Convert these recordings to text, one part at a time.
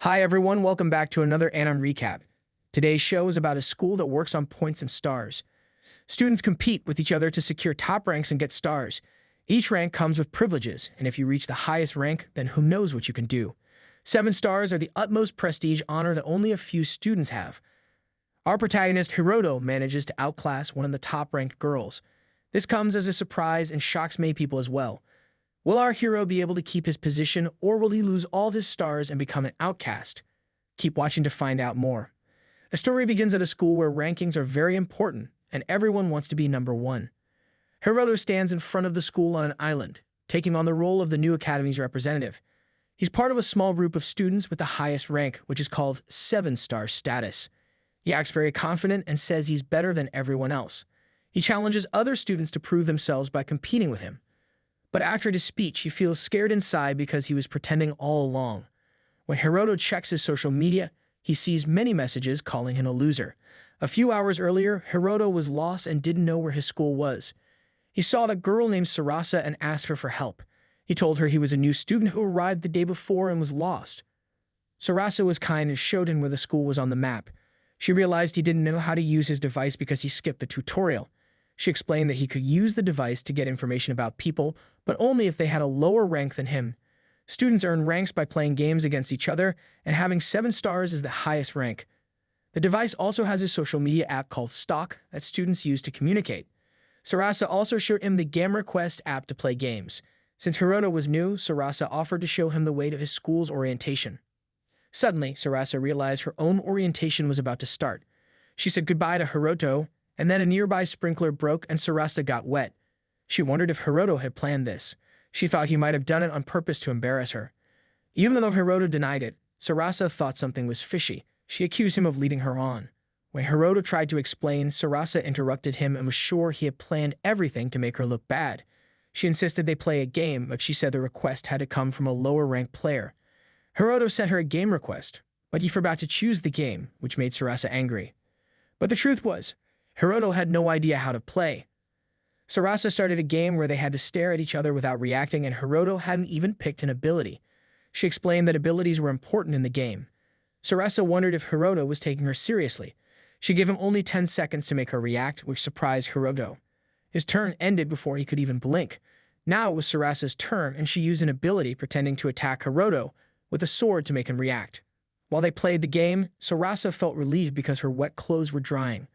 Hi everyone, welcome back to another anime recap. Today's show is about a school that works on points and stars. Students compete with each other to secure top ranks and get stars. Each rank comes with privileges, and if you reach the highest rank, then who knows what you can do. 7 stars are the utmost prestige honor that only a few students have. Our protagonist, Hiroto, manages to outclass one of the top-ranked girls. This comes as a surprise and shocks many people as well. Will our hero be able to keep his position, or will he lose all of his stars and become an outcast? Keep watching to find out more. The story begins at a school where rankings are very important, and everyone wants to be number one. Hiroto stands in front of the school on an island, taking on the role of the new academy's representative. He's part of a small group of students with the highest rank, which is called 7-star status. He acts very confident and says he's better than everyone else. He challenges other students to prove themselves by competing with him. But after his speech, he feels scared inside because he was pretending all along. When Hiroto checks his social media, he sees many messages calling him a loser. A few hours earlier, Hiroto was lost and didn't know where his school was. He saw a girl named Sarasa and asked her for help. He told her he was a new student who arrived the day before and was lost. Sarasa was kind and showed him where the school was on the map. She realized he didn't know how to use his device because he skipped the tutorial. She explained that he could use the device to get information about people, but only if they had a lower rank than him. Students earn ranks by playing games against each other, and having 7 stars is the highest rank. The device also has a social media app called Stock that students use to communicate. Sarasa also showed him the Game Request app to play games. Since Hiroto was new, Sarasa offered to show him the way to his school's orientation. Suddenly, Sarasa realized her own orientation was about to start. She said goodbye to Hiroto, and then a nearby sprinkler broke and Sarasa got wet. She wondered if Hiroto had planned this. She thought he might have done it on purpose to embarrass her. Even though Hiroto denied it, Sarasa thought something was fishy. She accused him of leading her on. When Hiroto tried to explain, Sarasa interrupted him and was sure he had planned everything to make her look bad. She insisted they play a game, but she said the request had to come from a lower-ranked player. Hiroto sent her a game request, but he forgot to choose the game, which made Sarasa angry. But the truth was, Hiroto had no idea how to play. Sarasa started a game where they had to stare at each other without reacting, and Hiroto hadn't even picked an ability. She explained that abilities were important in the game. Sarasa wondered if Hiroto was taking her seriously. She gave him only 10 seconds to make her react, which surprised Hiroto. His turn ended before he could even blink. Now it was Sarasa's turn, and she used an ability pretending to attack Hiroto with a sword to make him react. While they played the game, Sarasa felt relieved because her wet clothes were drying.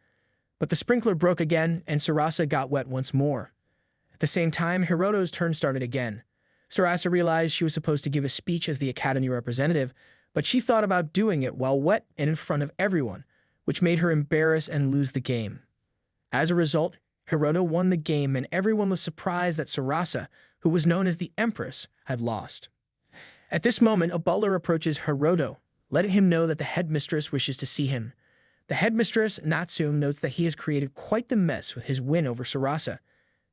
But the sprinkler broke again, and Sarasa got wet once more. At the same time, Hiroto's turn started again. Sarasa realized she was supposed to give a speech as the Academy representative, but she thought about doing it while wet and in front of everyone, which made her embarrassed and lose the game. As a result, Hiroto won the game, and everyone was surprised that Sarasa, who was known as the Empress, had lost. At this moment, a butler approaches Hiroto, letting him know that the headmistress wishes to see him. The headmistress, Natsume, notes that he has created quite the mess with his win over Sarasa.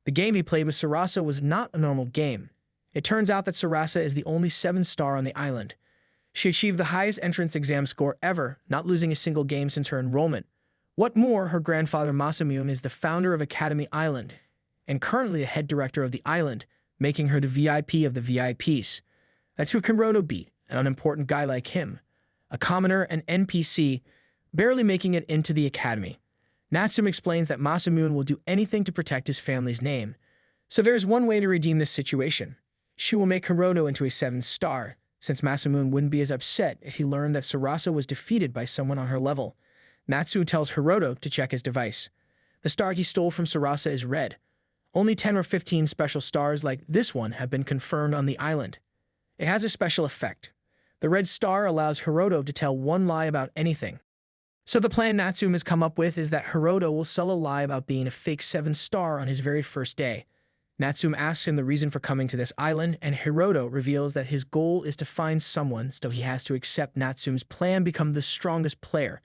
The game he played with Sarasa was not a normal game. It turns out that Sarasa is the only 7-star on the island. She achieved the highest entrance exam score ever, not losing a single game since her enrollment. What more, her grandfather Masamune is the founder of Academy Island, and currently the head director of the island, making her the VIP of the VIPs. That's who Hiroto beat, an unimportant guy like him. A commoner, an NPC, barely making it into the academy. Natsume explains that Masamune will do anything to protect his family's name. So there's one way to redeem this situation. She will make Hiroto into a 7-star, since Masamune wouldn't be as upset if he learned that Sarasa was defeated by someone on her level. Natsume tells Hiroto to check his device. The star he stole from Sarasa is red. Only 10 or 15 special stars like this one have been confirmed on the island. It has a special effect. The red star allows Hiroto to tell one lie about anything. So the plan Natsume has come up with is that Hiroto will sell a lie about being a fake 7-star on his very first day. Natsume asks him the reason for coming to this island, and Hiroto reveals that his goal is to find someone, so he has to accept Natsume's plan, become the strongest player.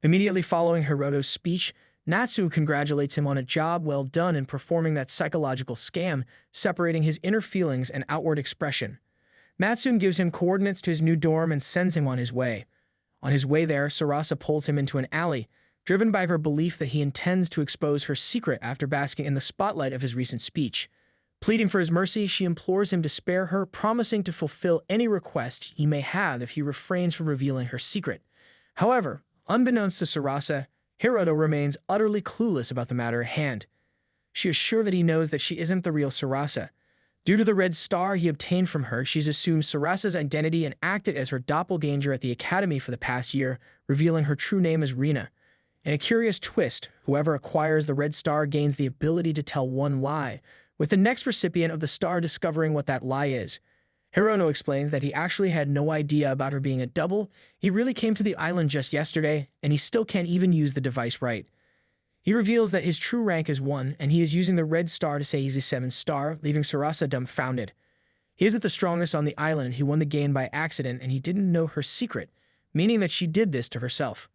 Immediately following Hiroto's speech, Natsume congratulates him on a job well done in performing that psychological scam, separating his inner feelings and outward expression. Natsume gives him coordinates to his new dorm and sends him on his way. On his way there, Sarasa pulls him into an alley, driven by her belief that he intends to expose her secret after basking in the spotlight of his recent speech. Pleading for his mercy, she implores him to spare her, promising to fulfill any request he may have if he refrains from revealing her secret. However, unbeknownst to Sarasa, Hiroto remains utterly clueless about the matter at hand. She is sure that he knows that she isn't the real Sarasa. Due to the red star he obtained from her, she's assumed Sarasa's identity and acted as her doppelganger at the academy for the past year, revealing her true name as Rina. In a curious twist, whoever acquires the red star gains the ability to tell one lie, with the next recipient of the star discovering what that lie is. Hirono explains that he actually had no idea about her being a double. He really came to the island just yesterday, and he still can't even use the device right. He reveals that his true rank is 1, and he is using the red star to say he's a 7-star, leaving Sarasa dumbfounded. He isn't the strongest on the island, he won the game by accident, and he didn't know her secret, meaning that she did this to herself.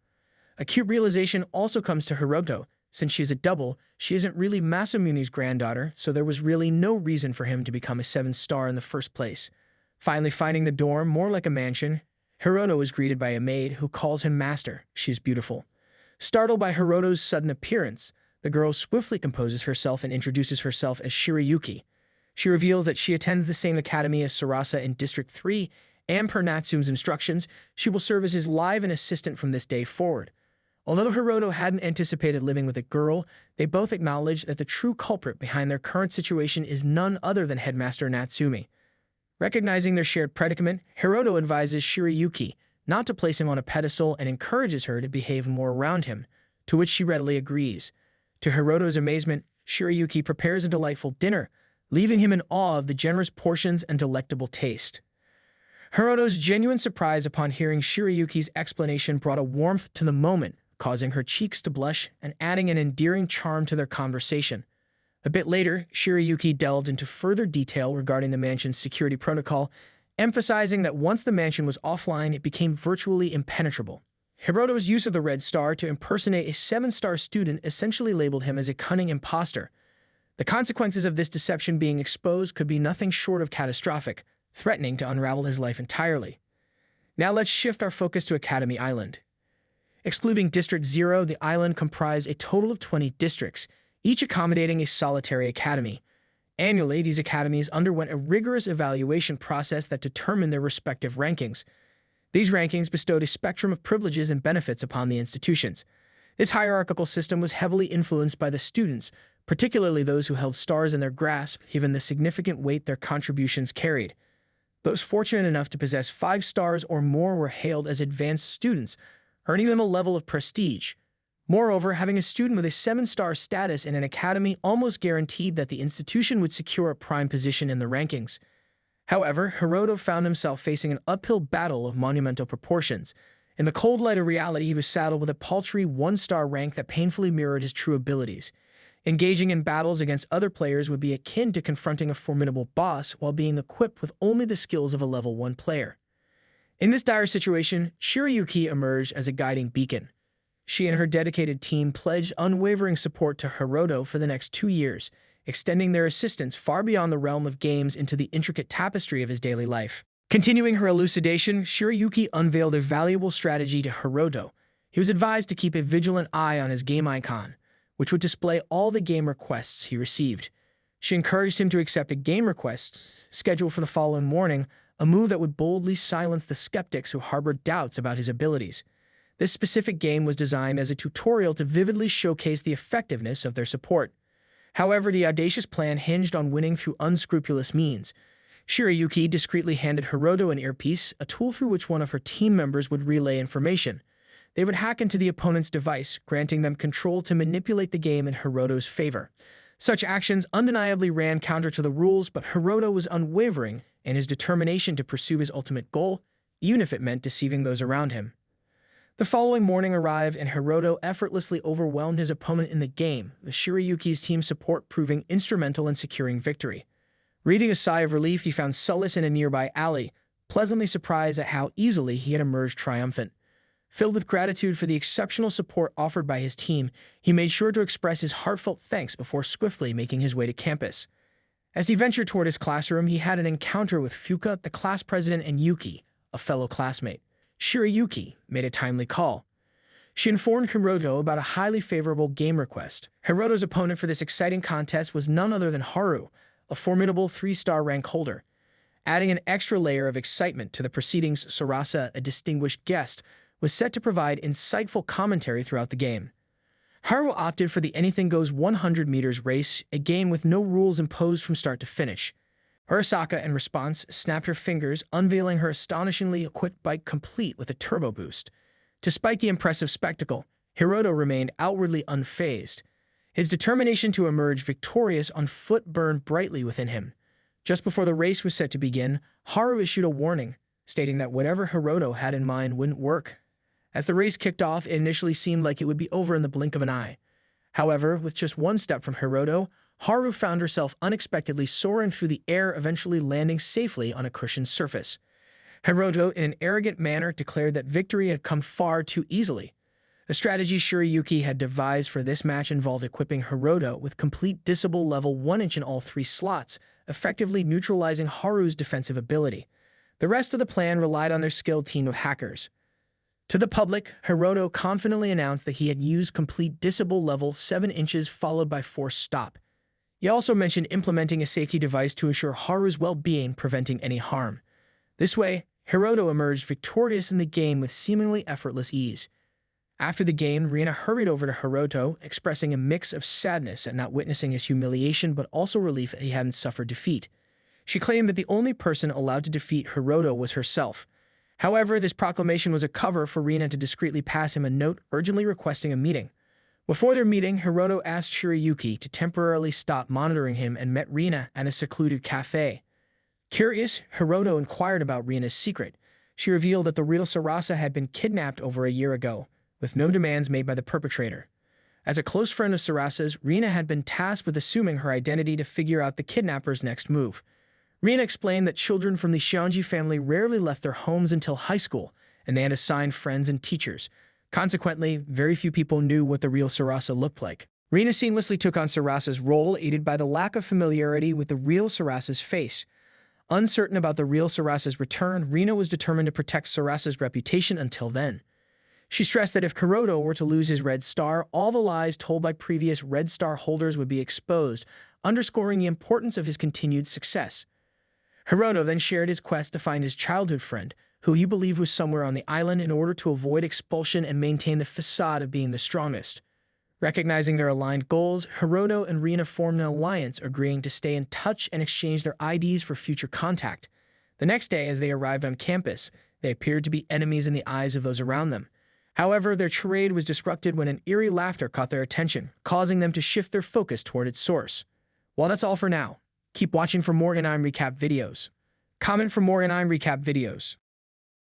A cute realization also comes to Hiroto. Since she is a double, she isn't really Masamune's granddaughter, so there was really no reason for him to become a 7-star in the first place. Finally finding the dorm more like a mansion, Hiroto is greeted by a maid who calls him master. She's beautiful. Startled by Hiroto's sudden appearance, the girl swiftly composes herself and introduces herself as Shirayuki. She reveals that she attends the same academy as Sarasa in District 3, and per Natsume's instructions, she will serve as his live-in assistant from this day forward. Although Hiroto hadn't anticipated living with a girl, they both acknowledge that the true culprit behind their current situation is none other than Headmaster Natsume. Recognizing their shared predicament, Hiroto advises Shirayuki not to place him on a pedestal and encourages her to behave more around him, to which she readily agrees. To Hiroto's amazement, Shirayuki prepares a delightful dinner, leaving him in awe of the generous portions and delectable taste. Hiroto's genuine surprise upon hearing Shirayuki's explanation brought a warmth to the moment, causing her cheeks to blush and adding an endearing charm to their conversation. A bit later, Shirayuki delved into further detail regarding the mansion's security protocol, emphasizing that once the mansion was offline, it became virtually impenetrable. Hiroto's use of the red star to impersonate a 7-star student essentially labeled him as a cunning imposter. The consequences of this deception being exposed could be nothing short of catastrophic, threatening to unravel his life entirely. Now let's shift our focus to Academy Island. Excluding District 0, the island comprised a total of 20 districts, each accommodating a solitary academy. Annually, these academies underwent a rigorous evaluation process that determined their respective rankings. These rankings bestowed a spectrum of privileges and benefits upon the institutions. This hierarchical system was heavily influenced by the students, particularly those who held stars in their grasp, given the significant weight their contributions carried. Those fortunate enough to possess 5 stars or more were hailed as advanced students, earning them a level of prestige. Moreover, having a student with a 7-star status in an academy almost guaranteed that the institution would secure a prime position in the rankings. However, Hiroto found himself facing an uphill battle of monumental proportions. In the cold light of reality, he was saddled with a paltry 1-star rank that painfully mirrored his true abilities. Engaging in battles against other players would be akin to confronting a formidable boss while being equipped with only the skills of a level 1 player. In this dire situation, Shirayuki emerged as a guiding beacon. She and her dedicated team pledged unwavering support to Hiroto for the next 2 years, extending their assistance far beyond the realm of games into the intricate tapestry of his daily life. Continuing her elucidation, Shirayuki unveiled a valuable strategy to Hiroto. He was advised to keep a vigilant eye on his game icon, which would display all the game requests he received. She encouraged him to accept a game request scheduled for the following morning, a move that would boldly silence the skeptics who harbored doubts about his abilities. This specific game was designed as a tutorial to vividly showcase the effectiveness of their support. However, the audacious plan hinged on winning through unscrupulous means. Shirayuki discreetly handed Hiroto an earpiece, a tool through which one of her team members would relay information. They would hack into the opponent's device, granting them control to manipulate the game in Hiroto's favor. Such actions undeniably ran counter to the rules, but Hiroto was unwavering in his determination to pursue his ultimate goal, even if it meant deceiving those around him. The following morning arrived, and Hiroto effortlessly overwhelmed his opponent in the game, with Shirayuki's team support proving instrumental in securing victory. Breathing a sigh of relief, he found solace in a nearby alley, pleasantly surprised at how easily he had emerged triumphant. Filled with gratitude for the exceptional support offered by his team, he made sure to express his heartfelt thanks before swiftly making his way to campus. As he ventured toward his classroom, he had an encounter with Fuka, the class president, and Yuki, a fellow classmate. Shirayuki made a timely call. She informed Hiroto about a highly favorable game request. Hiroto's opponent for this exciting contest was none other than Haru, a formidable 3-star rank holder. Adding an extra layer of excitement to the proceedings, Sarasa, a distinguished guest, was set to provide insightful commentary throughout the game. Haru opted for the anything-goes 100 meters race, a game with no rules imposed from start to finish. Arasaka, in response, snapped her fingers, unveiling her astonishingly equipped bike complete with a turbo boost. Despite the impressive spectacle, Hiroto remained outwardly unfazed. His determination to emerge victorious on foot burned brightly within him. Just before the race was set to begin, Haru issued a warning, stating that whatever Hiroto had in mind wouldn't work. As the race kicked off, it initially seemed like it would be over in the blink of an eye. However, with just one step from Hiroto, Haru found herself unexpectedly soaring through the air, eventually landing safely on a cushioned surface. Hiroto, in an arrogant manner, declared that victory had come far too easily. The strategy Shirayuki had devised for this match involved equipping Hiroto with complete disable level 1-inch in all 3 slots, effectively neutralizing Haru's defensive ability. The rest of the plan relied on their skilled team of hackers. To the public, Hiroto confidently announced that he had used complete disable level 7 inches followed by forced stop. He also mentioned implementing a safety device to ensure Haru's well-being, preventing any harm. This way, Hiroto emerged victorious in the game with seemingly effortless ease. After the game, Rina hurried over to Hiroto, expressing a mix of sadness at not witnessing his humiliation but also relief that he hadn't suffered defeat. She claimed that the only person allowed to defeat Hiroto was herself. However, this proclamation was a cover for Rina to discreetly pass him a note urgently requesting a meeting. Before their meeting, Hiroto asked Shirayuki to temporarily stop monitoring him and met Rina at a secluded cafe. Curious, Hiroto inquired about Rina's secret. She revealed that the real Sarasa had been kidnapped over a year ago, with no demands made by the perpetrator. As a close friend of Sarasa's, Rina had been tasked with assuming her identity to figure out the kidnapper's next move. Rina explained that children from the Xianji family rarely left their homes until high school, and they had assigned friends and teachers. Consequently, very few people knew what the real Sarasa looked like. Rina seamlessly took on Sarasa's role, aided by the lack of familiarity with the real Sarasa's face. Uncertain about the real Sarasa's return, Rina was determined to protect Sarasa's reputation until then. She stressed that if Hiroto were to lose his red star, all the lies told by previous red star holders would be exposed, underscoring the importance of his continued success. Hiroto then shared his quest to find his childhood friend, who he believed was somewhere on the island, in order to avoid expulsion and maintain the facade of being the strongest. Recognizing their aligned goals, Hiroto and Rina formed an alliance, agreeing to stay in touch and exchange their IDs for future contact. The next day, as they arrived on campus, they appeared to be enemies in the eyes of those around them. However, their charade was disrupted when an eerie laughter caught their attention, causing them to shift their focus toward its source. Well, that's all for now. Keep watching for more anime recap videos. Comment for more anime recap videos.